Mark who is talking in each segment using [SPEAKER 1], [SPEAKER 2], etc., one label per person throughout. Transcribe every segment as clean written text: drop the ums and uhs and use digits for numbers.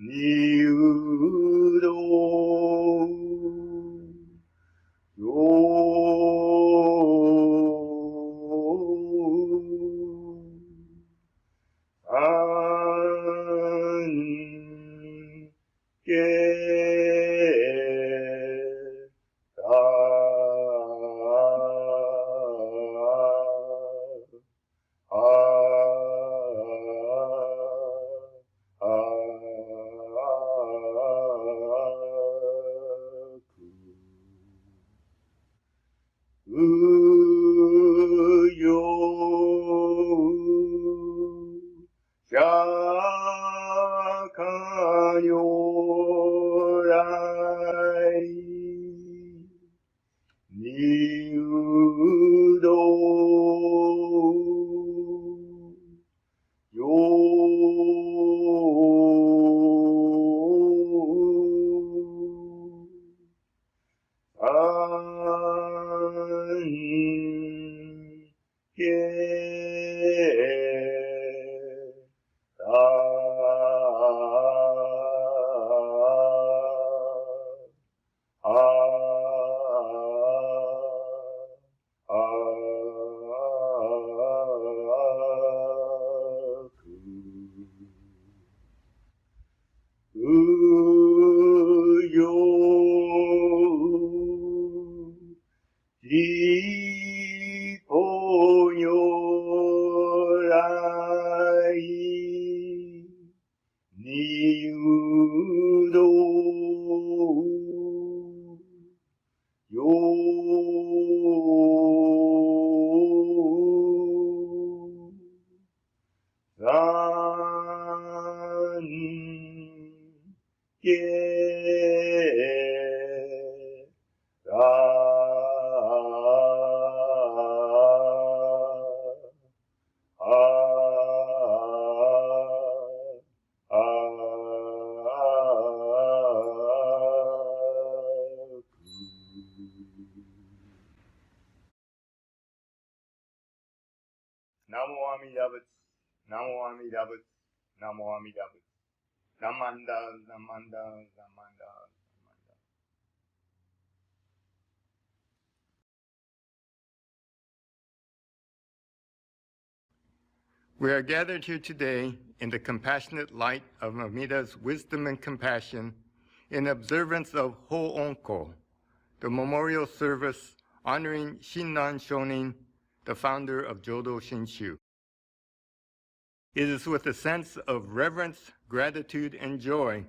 [SPEAKER 1] 入道
[SPEAKER 2] We are gathered here today in the compassionate light of Amida's wisdom and compassion in observance of Ho Onko, the memorial service honoring Shinran Shonin, the founder of Jodo Shinshu. It is with a sense of reverence, gratitude, and joy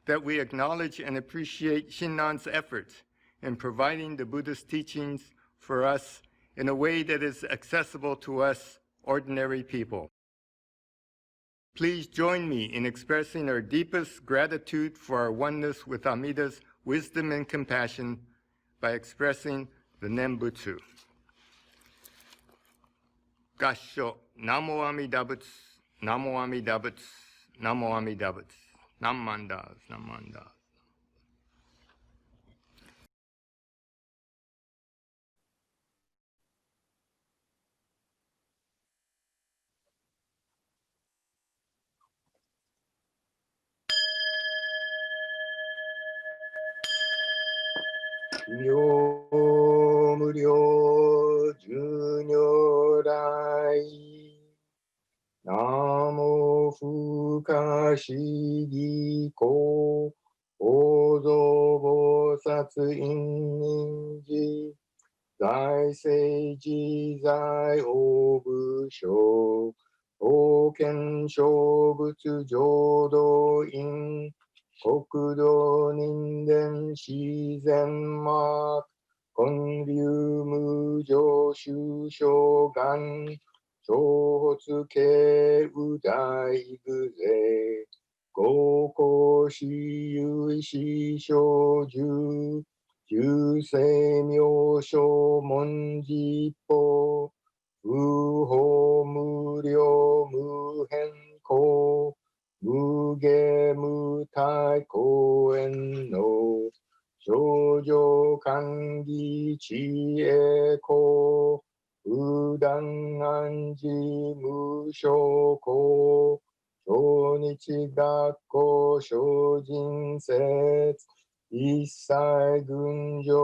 [SPEAKER 2] that we acknowledge and appreciate Shinran's efforts in providing the Buddhist teachings for us in a way that is accessible to us ordinary people. Please join me in expressing our deepest gratitude for our oneness with Amida's wisdom and compassion by expressing the Nembutsu. Kansho, Namo Amida Butsu, Namo Amida Butsu, Namo Amida Butsu, Nammandas, Nammandas.
[SPEAKER 1] Myo Junyo Rai Namo Fukashi Ko Ozo Bosatsu Inninji Zai Seiji Zai Obu Sho Oken Shobutsu Jodo In Kokudo Ninden Shizen Mark Konryu Mujo Shushogan Shōhotsu Kei Udai Guze Goko Shiyui Shishōju Jusei Myōshō Monjippo Uho Muryo Muhen Muge Mutai Koen no Shoujo Kangi Chie Ko Udan Anji Musho Ko 日学校精進説一切群上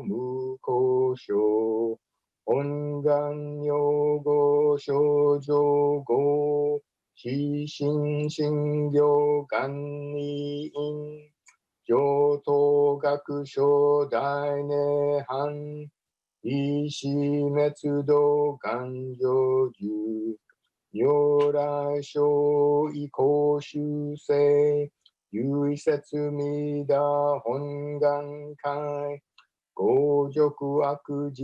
[SPEAKER 1] 無交渉本願用語症状語死心心行願に因上等学書大涅槃意思滅度願成就如来生意公修正唯説弥陀本願会五辱悪事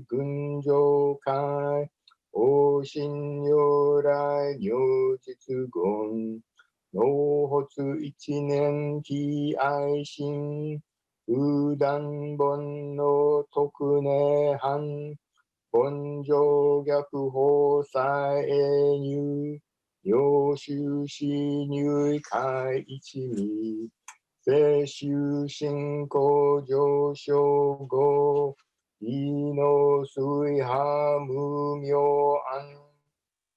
[SPEAKER 1] 群上会往生如来如実言納発一年期愛心無断本の特涅槃本上逆法再入領収支入会一味世襲信仰上昇後異の水波無明暗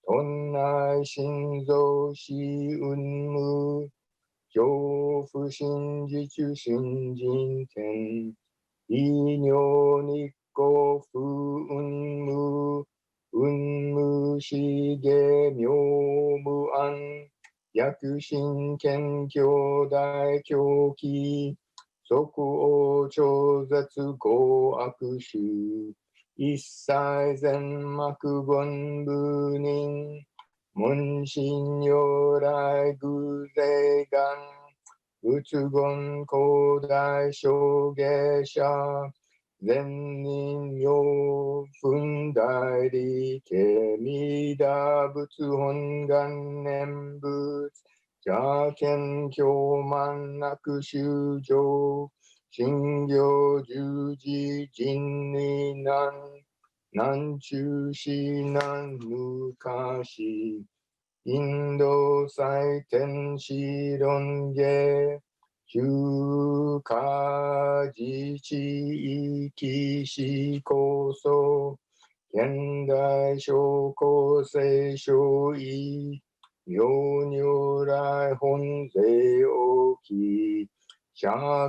[SPEAKER 1] 頓内心臓死運無上不信自主信人天異尿日光不運無運無死下妙無安薬心謙兄弟狂気即応超絶合悪臭一切全幕本部人門心如来偶税願仏言広大小下者善人妙分大理系弥陀仏本願念仏邪見教満悪修上信行十字人に難中死難昔インド祭天使論下中華自治域史構想現代小構成小異妙如来本税大き釈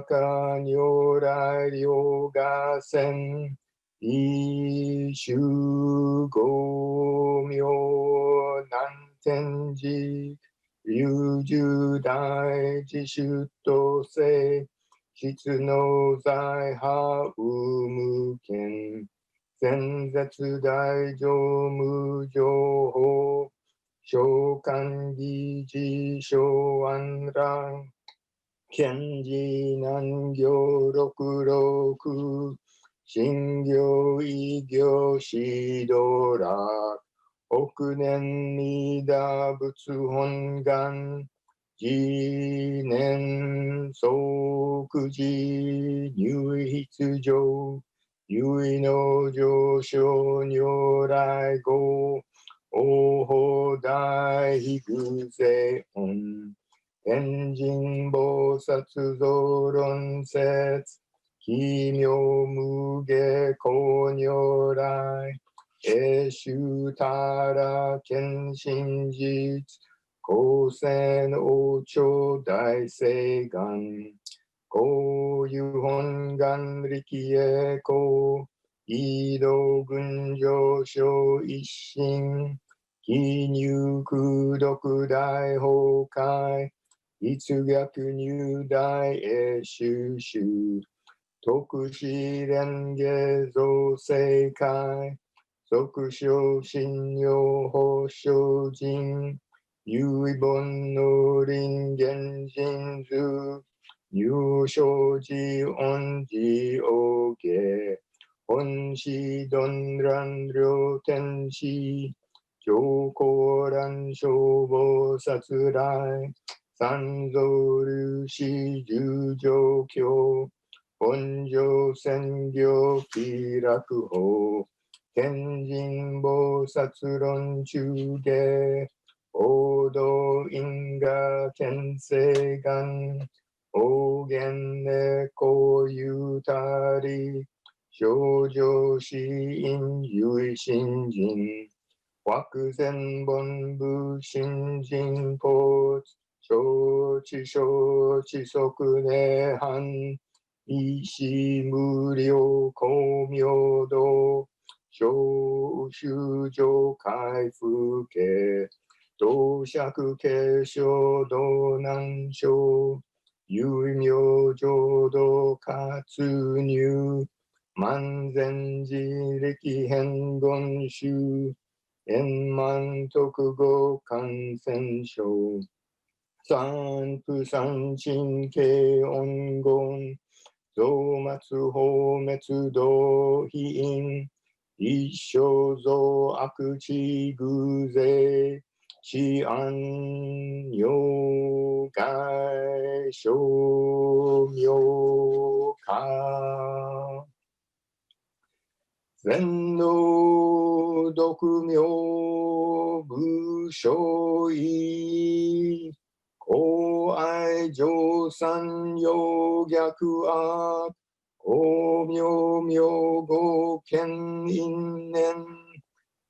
[SPEAKER 1] 迦如来両河線一種五妙南天寺流十大自主と性質の在派有無権全絶大乗無情報召喚議事小安乱賢治難行六六信行異行指導楽億年弥陀仏本願次年即時入筆上唯の上昇如来語応報大悲偶税音天神菩薩増論説奇妙無下光如来永修たら見真実高専王朝大誓願高遊本願力栄光異道群上昇一心非入空独大崩壊立逆入大永修修特使蓮華造世界即小信用法精進唯本の輪現人図入生寺恩寺王下本師鈍乱両天使上高乱消防殺来三蔵粒子十条教本上専業気楽法天神菩薩論中下王道因果見世願方言猫ゆたり少女死因唯心人惑前本部新人法承知承知即涅槃、意志無量光明道、小修上回復家、道釈継承道難生、有名浄土活入、万全自力変言宗、円満特語感染症、三不三神経音言、増末法滅道非因、一生増悪地偶税、死安如外小妙化。全能独名武将意、公愛上三陽逆悪、公明明語見因縁、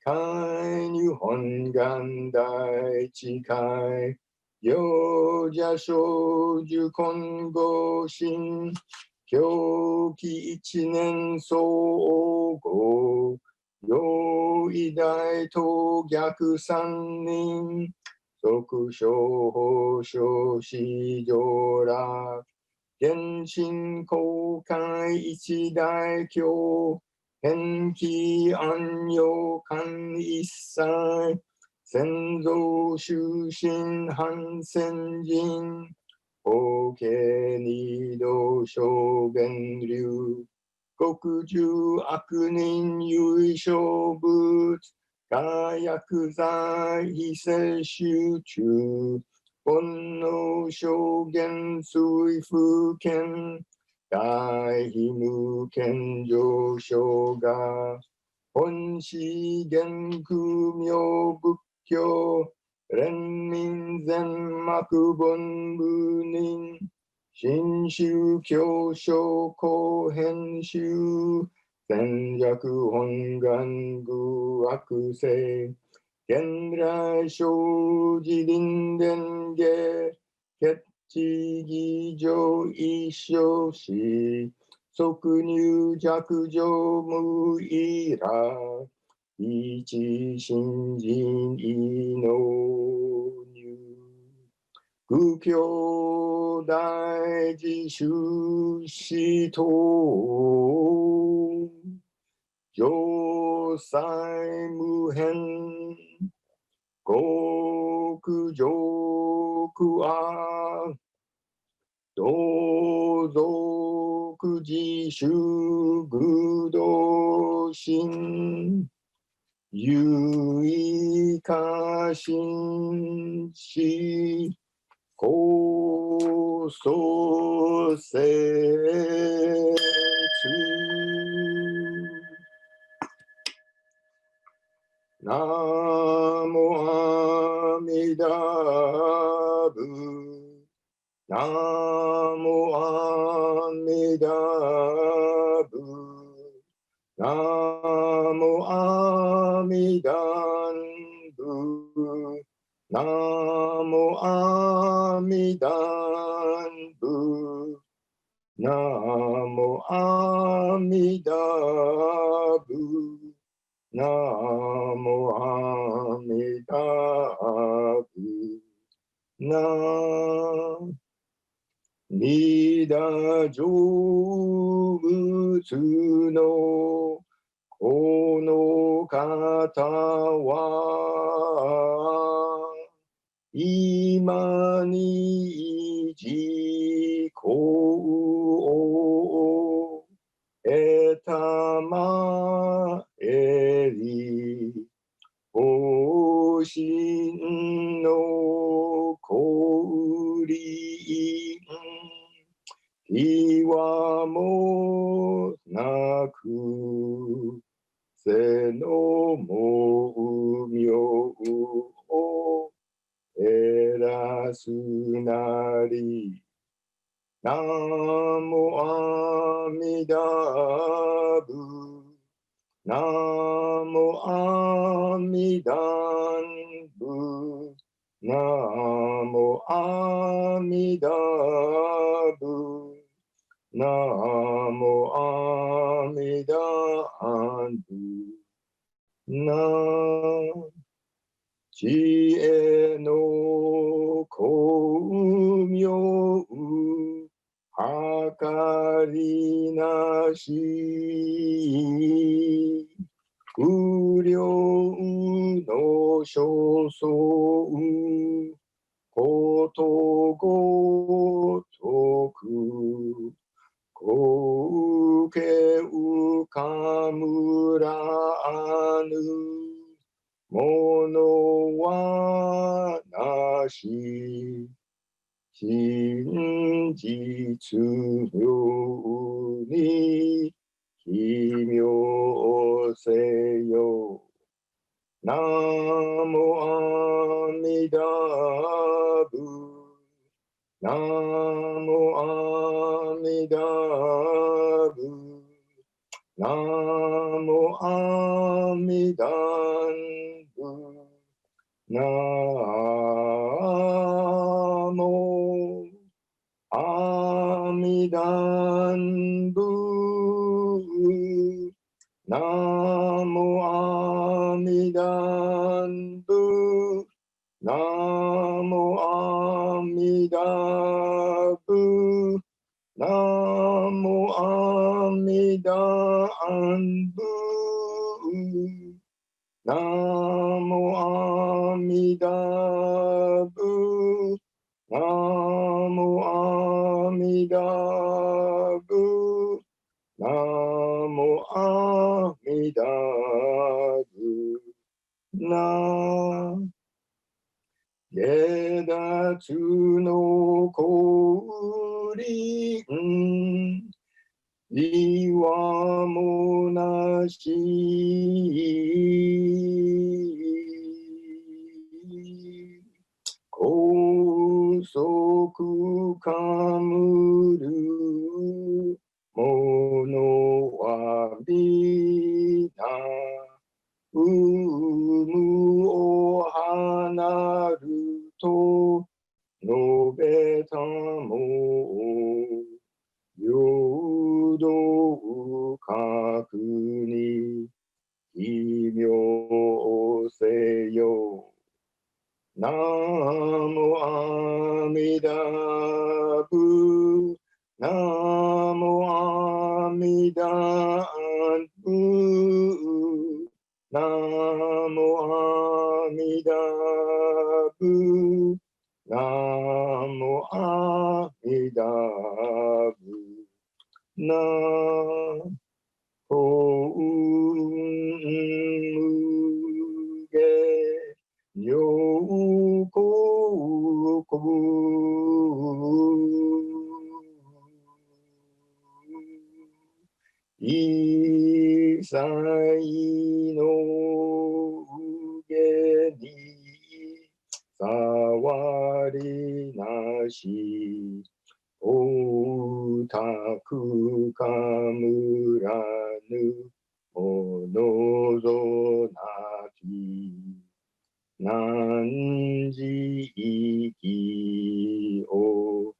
[SPEAKER 1] 海入本願大智慧、行者小樹根語心、狂気一年総合、用意大と逆三人、即小法小四上楽、現身公開一大教、偏気安養観一切、先祖終身反戦人、法華二道小源流、国中悪人有小物、火薬剤非摂取中、煩悩小言水不見、大非無見上昇が、本師元空明仏教、連民全幕本部人、新宗教書後編集、戦略本願具悪性、現来生じ臨伝下、決知義上一生死、即入弱上無依頼、一心人異能入、愚教大事修士等、上際無変、極上苦悪、同族自主愚道心、有意過信し、高祖説、ナモアミダブ、ナモアミダブ、ナモアミダブ、ナモアミダブ、ナモアミダブ、ナモアミダブ、ナミダ成仏のこの方は、今に自公を得たまえり、方針の降臨、いはもなく、せのも妙を得らすなり、ナモアミダブ、ナモアミダブ、ナモアミダブ。ナモアミダブ。ナ知恵の光明はかりなし不良の所相ことごとくこうけうかむらぬものはなし真実妙に奇妙せよ。ナモアミダブ。ナモアミダブ。ナモアミダブ。ナモアミダブ。ナモアミダブ。ナモアミダブ。ナモアミダブ。ナモアミダブ。ナモアミダブ。ナモアミダブ。ナ下脱の降臨岩もなし高速かむるものは皆有無を離ると述べたも平等確に奇妙せよ。ナモアミダブ。ナモアミダブ。ナモアミダブ。ナモアミダブ。ナコウムゲニョウコウコイサイの上に触りなしおたくかむらぬおのぞなきなんじいきお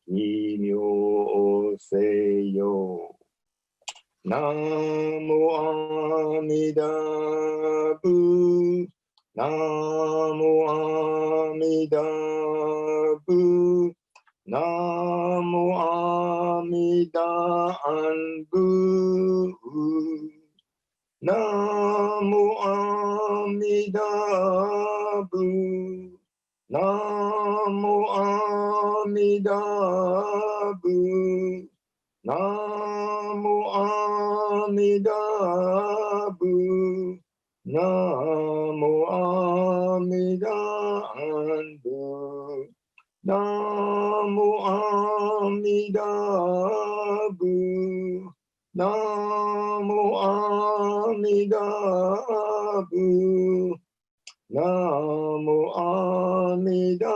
[SPEAKER 1] 奇妙せよ。ナモアミダブ。ナモアミダブ。ナモアミダブ。ナモアミダブ。ナモアミダブ。ナモアミダブ。ナモアミダブ。ナモアミダブ。ナモアミダブ。ナモアミダ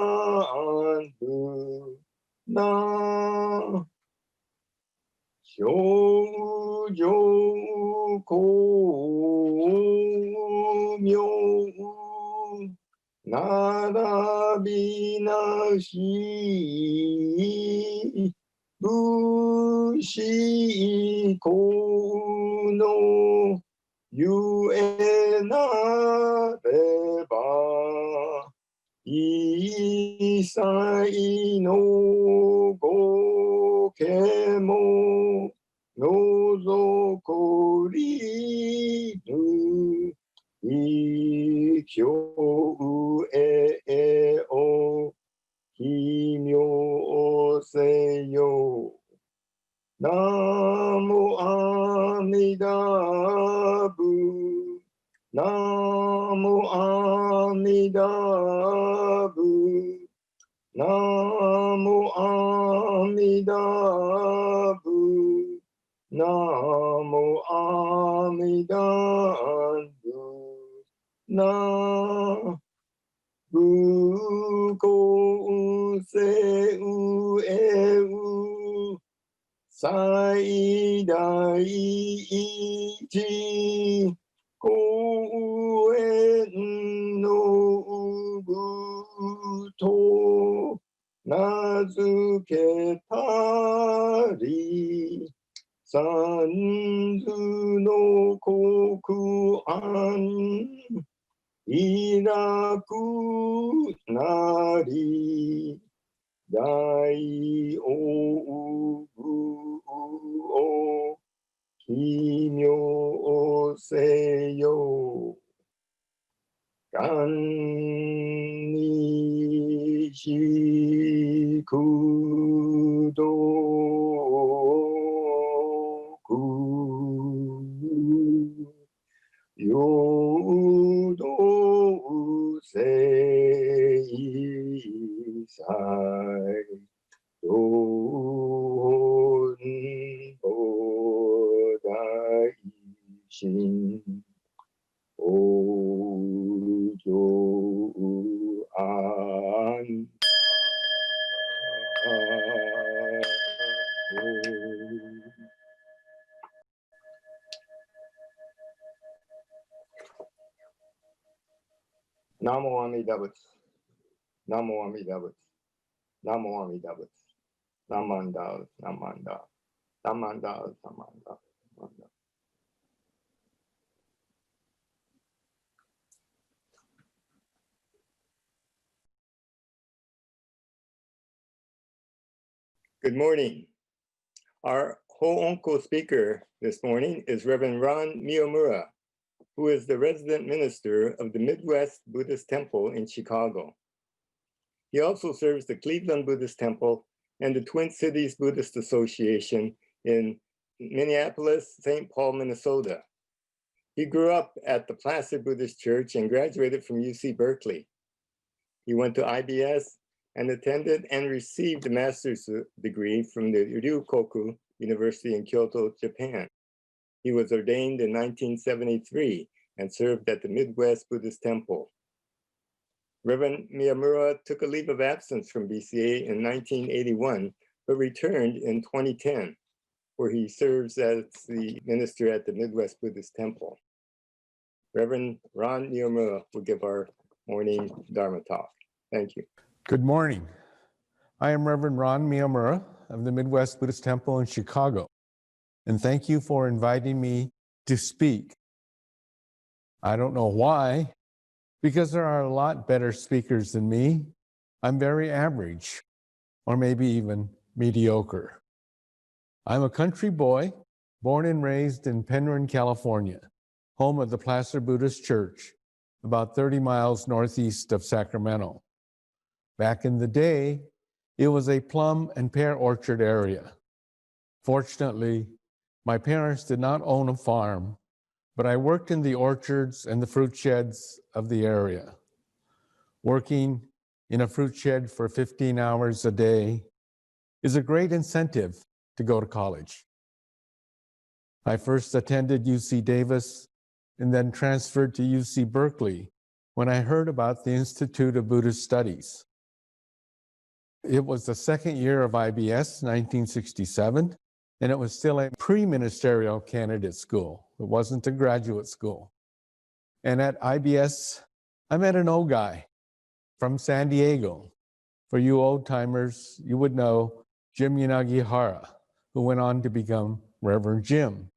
[SPEAKER 1] ブ。ナ少女光明並びなし武士公のゆえなれば一切のご家ものこりぬ異教へを奇妙せよ。ナモアミダブナモアミダブナモアミダブナモアミダブナブコウセウエウ最大一公園の部と名付けたり三途の国安抱くなり大王部を奇妙せよ。願にしくどくよどせいさいどんぼ大神お上安ナモアミダ仏ナモアミダ仏ナモアミダ仏ナマンダーナマンダーナマンダーナマンダーナマンダー。Good morning. Our Onko speaker this morning is Reverend Ron Miyamura, who is the resident minister of the Midwest Buddhist Temple in Chicago. He also serves the Cleveland Buddhist Temple and the Twin Cities Buddhist Association in Minneapolis, St. Paul, Minnesota. He grew up at the Placid Buddhist Church and graduated from UC Berkeley. He went to IBS and attended and received a master's degree from the Ryukoku University in Kyoto, Japan. He was ordained in 1973 and served at the Midwest Buddhist Temple. Reverend Miyamura took a leave of absence from BCA in 1981, but returned in 2010, where he serves as the minister at the Midwest Buddhist Temple. Reverend Ron Miyamura will give our morning Dharma talk. Thank you.
[SPEAKER 3] Good morning. I am Reverend Ron Miyamura of the Midwest Buddhist Temple in Chicago, and thank you for inviting me to speak. I don't know why, because there are a lot better speakers than me. I'm very average, or maybe even mediocre. I'm a country boy, born and raised in Penryn, California, home of the Placid Buddhist Church, about 30 miles northeast of Sacramento. Back in the day, it was a plum and pear orchard area. Fortunately, my parents did not own a farm, but I worked in the orchards and the fruit sheds of the area. Working in a fruit shed for 15 hours a day is a great incentive to go to college. I first attended UC Davis and then transferred to UC Berkeley when I heard about the Institute of Buddhist Studies. It was the second year of IBS, 1967, and it was still a pre-ministerial candidate school. It wasn't a graduate school. And at IBS, I met an old guy from San Diego. For you old timers, you would know Jim Yanagihara, who went on to become Reverend Jim.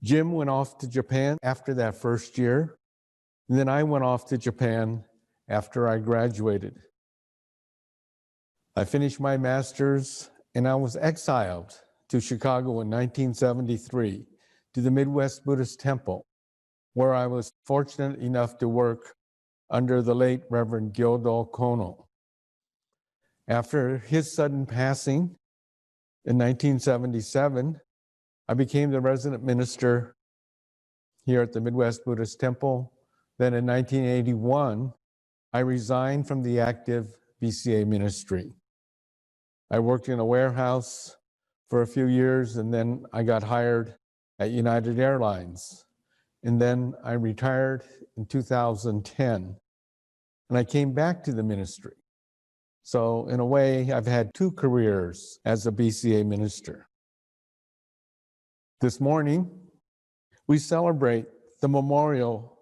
[SPEAKER 3] Jim went off to Japan after that first year, and then I went off to Japan after I graduated. I finished my master's and I was exiled to Chicago in 1973 to the Midwest Buddhist Temple, where I was fortunate enough to work under the late Reverend Gyodo Kono. After his sudden passing in 1977, I became the resident minister here at the Midwest Buddhist Temple. Then in 1981, I resigned from the active BCA ministry. I worked in a warehouse for a few years, and then I got hired at United Airlines. And then I retired in 2010, and I came back to the ministry. So in a way, I've had two careers as a BCA minister. This morning, we celebrate the memorial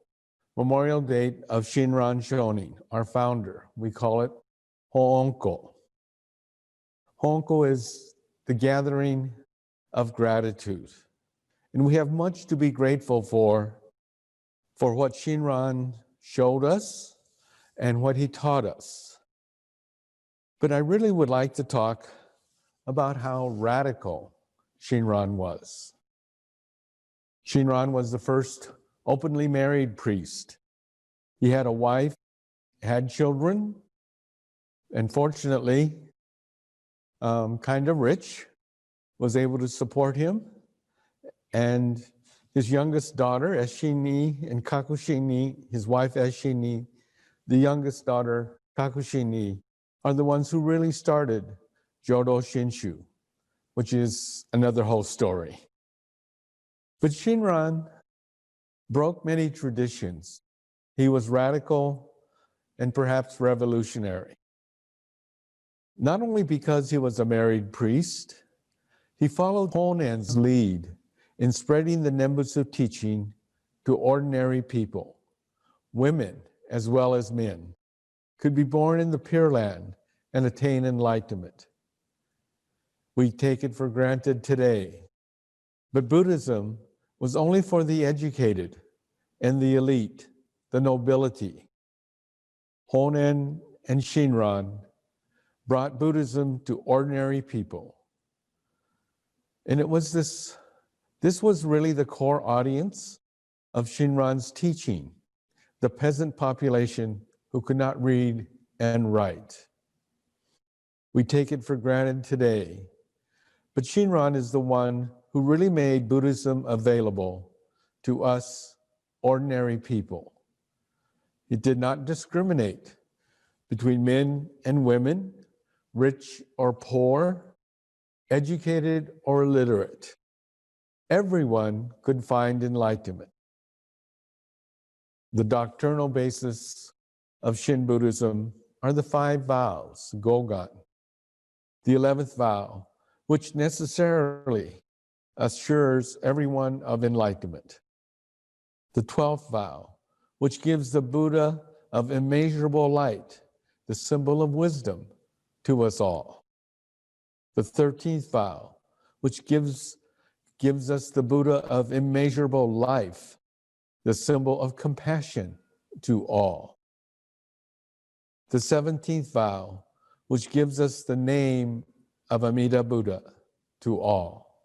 [SPEAKER 3] date of Shinran Shonin, our founder. We call it Onko. Onko is the gathering of gratitude. And we have much to be grateful for what Shinran showed us and what he taught us. But I really would like to talk about how radical Shinran was. Shinran was the first openly married priest. He had a wife, had children, and fortunately, kind of rich, was able to support him. And his youngest daughter, Eshini, and Kakushini, his wife Eshini, the youngest daughter, Kakushini, are the ones who really started Jodo Shinshu, which is another whole story. But Shinran broke many traditions. He was radical and perhaps revolutionary. Not only because he was a married priest, he followed Honen's lead in spreading the Nembutsu teaching to ordinary people. Women, as well as men, could be born in the Pure Land and attain enlightenment. We take it for granted today, but Buddhism was only for the educated and the elite, the nobility. Honen and Shinran brought Buddhism to ordinary people. And it was this was really the core audience of Shinran's teaching, the peasant population who could not read and write. We take it for granted today, but Shinran is the one who really made Buddhism available to us ordinary people. It did not discriminate between men and women, rich or poor, educated or illiterate. Everyone could find enlightenment. The doctrinal basis of Shin Buddhism are the 5 vows, Gogan. The 11th vow, which necessarily assures everyone of enlightenment. The 12th vow, which gives the Buddha of immeasurable light, the symbol of wisdom, to us all. The 13th vow, which gives us the Buddha of immeasurable life, the symbol of compassion to all. The 17th vow, which gives us the name of Amida Buddha to all.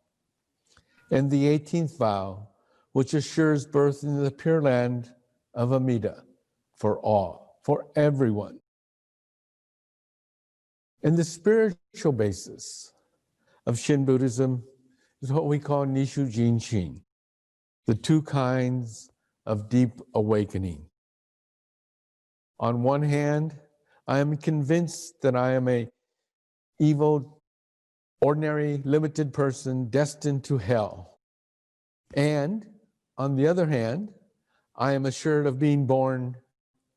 [SPEAKER 3] And the 18th vow, which assures birth in the Pure Land of Amida for all, for everyone. And the spiritual basis of Shin Buddhism is what we call Nishu Jinshin, the 2 kinds of deep awakening. On one hand, I am convinced that I am an evil, ordinary, limited person destined to hell. And on the other hand, I am assured of being born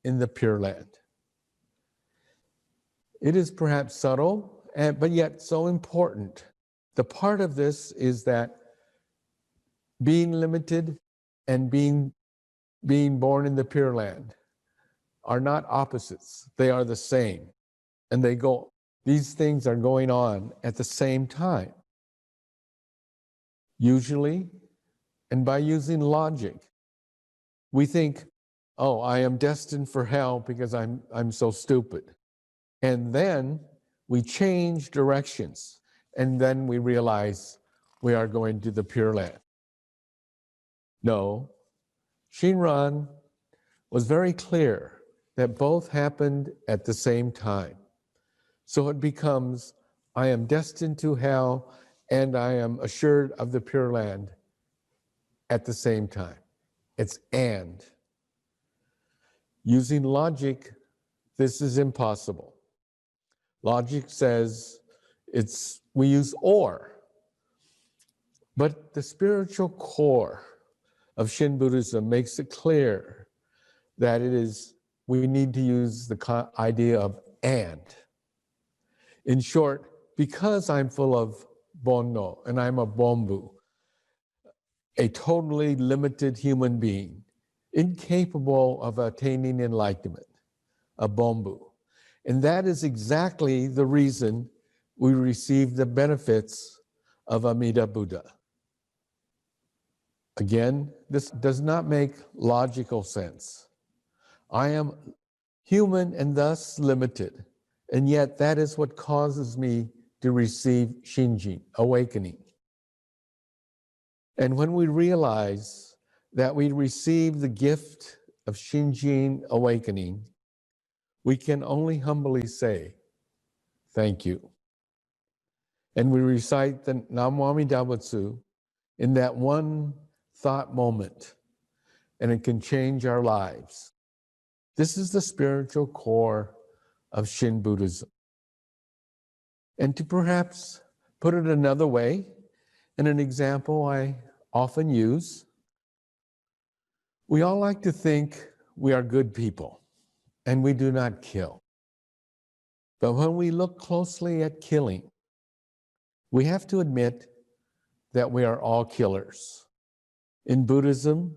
[SPEAKER 3] in the Pure Land. It is perhaps subtle, but yet so important. The part of this is that being limited and being born in the Pure Land are not opposites. They are the same. And these things are going on at the same time. Usually, and by using logic, we think, oh, I am destined for hell because I'm so stupid. And then we change directions, and then we realize we are going to the Pure Land. No, Shinran was very clear that both happened at the same time. So it becomes, I am destined to hell and I am assured of the Pure Land at the same time. It's and. Using logic, this is impossible. Logic says we use or. But the spiritual core of Shin Buddhism makes it clear that we need to use the idea of and. In short, because I'm full of bonno and I'm a bombu, a totally limited human being, incapable of attaining enlightenment, a bombu. And that is exactly the reason we receive the benefits of Amida Buddha. Again, this does not make logical sense. I am human and thus limited, and yet that is what causes me to receive Shinjin, awakening. And when we realize that we receive the gift of Shinjin awakening, we can only humbly say, thank you. And we recite the Namo Amida Butsu in that one thought moment, and it can change our lives. This is the spiritual core of Shin Buddhism. And to perhaps put it another way, and an example I often use, we all like to think we are good people and we do not kill. But when we look closely at killing, we have to admit that we are all killers. In Buddhism,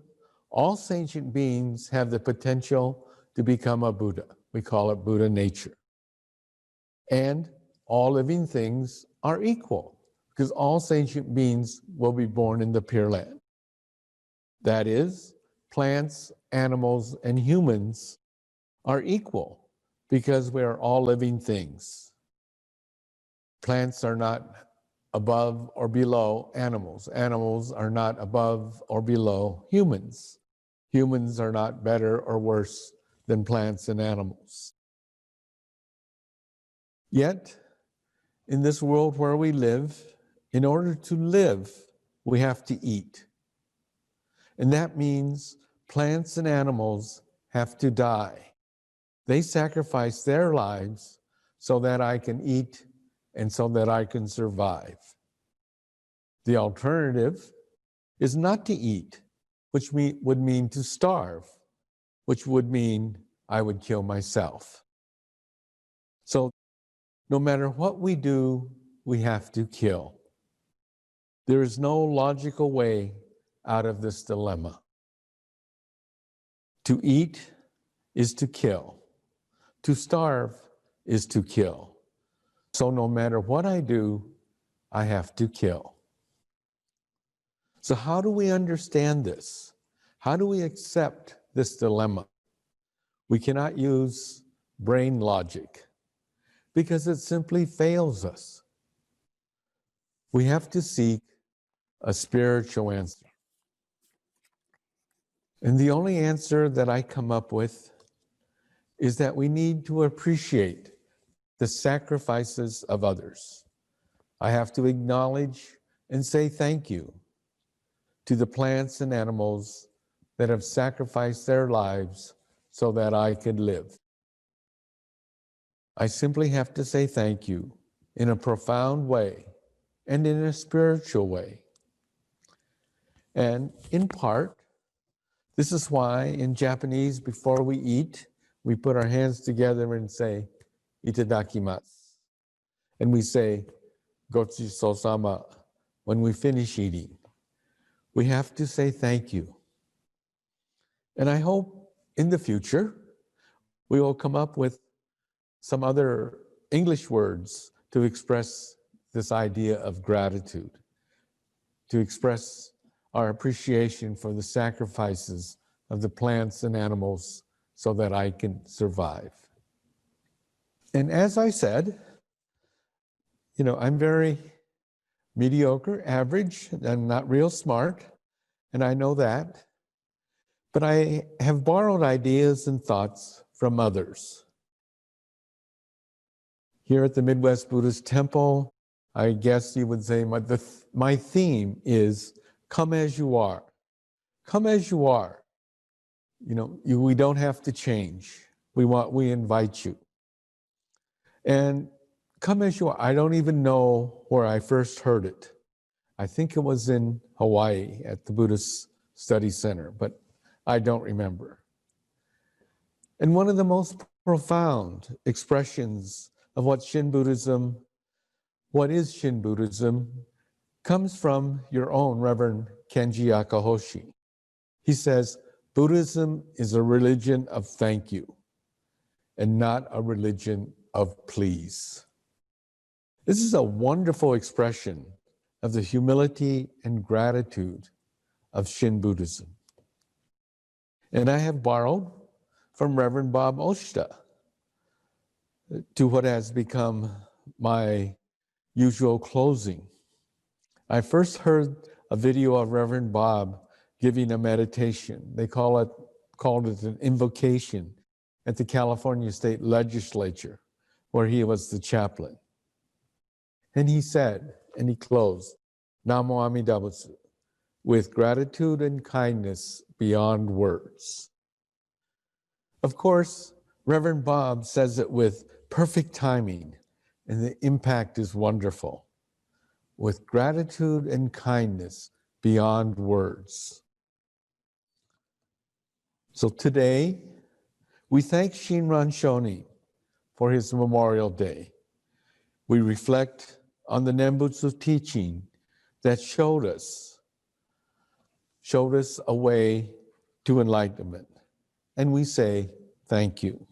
[SPEAKER 3] all sentient beings have the potential to become a Buddha. We call it Buddha nature. And all living things are equal because all sentient beings will be born in the Pure Land. That is, plants, animals, and humans are equal because we are all living things. Plants are not above or below animals. Animals are not above or below humans. Humans are not better or worse than plants and animals. Yet, in this world where we live, in order to live, we have to eat. And that means plants and animals have to die. They sacrifice their lives so that I can eat and so that I can survive. The alternative is not to eat, which would mean to starve, which would mean I would kill myself. So no matter what we do, we have to kill. There is no logical way out of this dilemma. To eat is to kill. To starve is to kill. So no matter what I do, I have to kill. So how do we understand this? How do we accept this dilemma? We cannot use brain logic because it simply fails us. We have to seek a spiritual answer. And the only answer that I come up with is that we need to appreciate the sacrifices of others. I have to acknowledge and say thank you to the plants and animals that have sacrificed their lives so that I could live. I simply have to say thank you in a profound way and in a spiritual way. And in part, this is why in Japanese, before we eat, we put our hands together and say, itadakimasu. And we say, gochisousama, when we finish eating. We have to say thank you. And I hope in the future, We will come up with some other English words to express this idea of gratitude, to express our appreciation for the sacrifices of the plants and animals so that I can survive. And as I said, I'm very mediocre, average, and not real smart, and I know that. But I have borrowed ideas and thoughts from others. Here at the Midwest Buddhist Temple, I guess you would say my theme is come as you are. Come as you are. We don't have to change. We invite you. And come as you are. I don't even know where I first heard it. I think it was in Hawaii at the Buddhist Study Center, but I don't remember. And one of the most profound expressions of what is Shin Buddhism, comes from your own Reverend Kenji Akahoshi. He says, Buddhism is a religion of thank you and not a religion of please. This is a wonderful expression of the humility and gratitude of Shin Buddhism. And I have borrowed from Reverend Bob Oshita to what has become my usual closing. I first heard a video of Reverend Bob giving a meditation. They called it an invocation at the California State Legislature, where he was the chaplain. And he said, and he closed, Namo Amida Butsu, with gratitude and kindness beyond words. Of course, Reverend Bob says it with perfect timing, and the impact is wonderful. With gratitude and kindness beyond words. So today, we thank Shinran Shonin for his Memorial Day. We reflect on the Nembutsu teaching that showed us a way to enlightenment. And we say, thank you.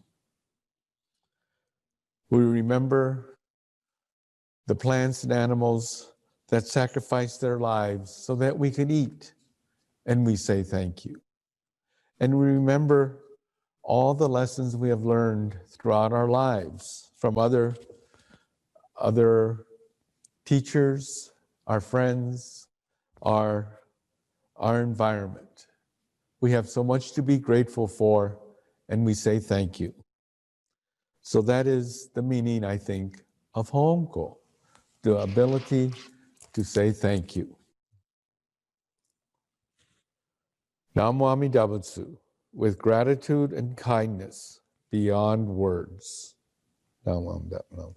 [SPEAKER 3] We remember the plants and animals that sacrificed their lives so that we could eat. And we say, thank you. And we remember all the lessons we have learned throughout our lives from other teachers, our friends, our environment. We have so much to be grateful for, and we say thank you. So that is the meaning, I think, of Honko, the ability to say thank you. Namo Amida Butsu, with gratitude and kindness beyond words. Namo Amida Butsu.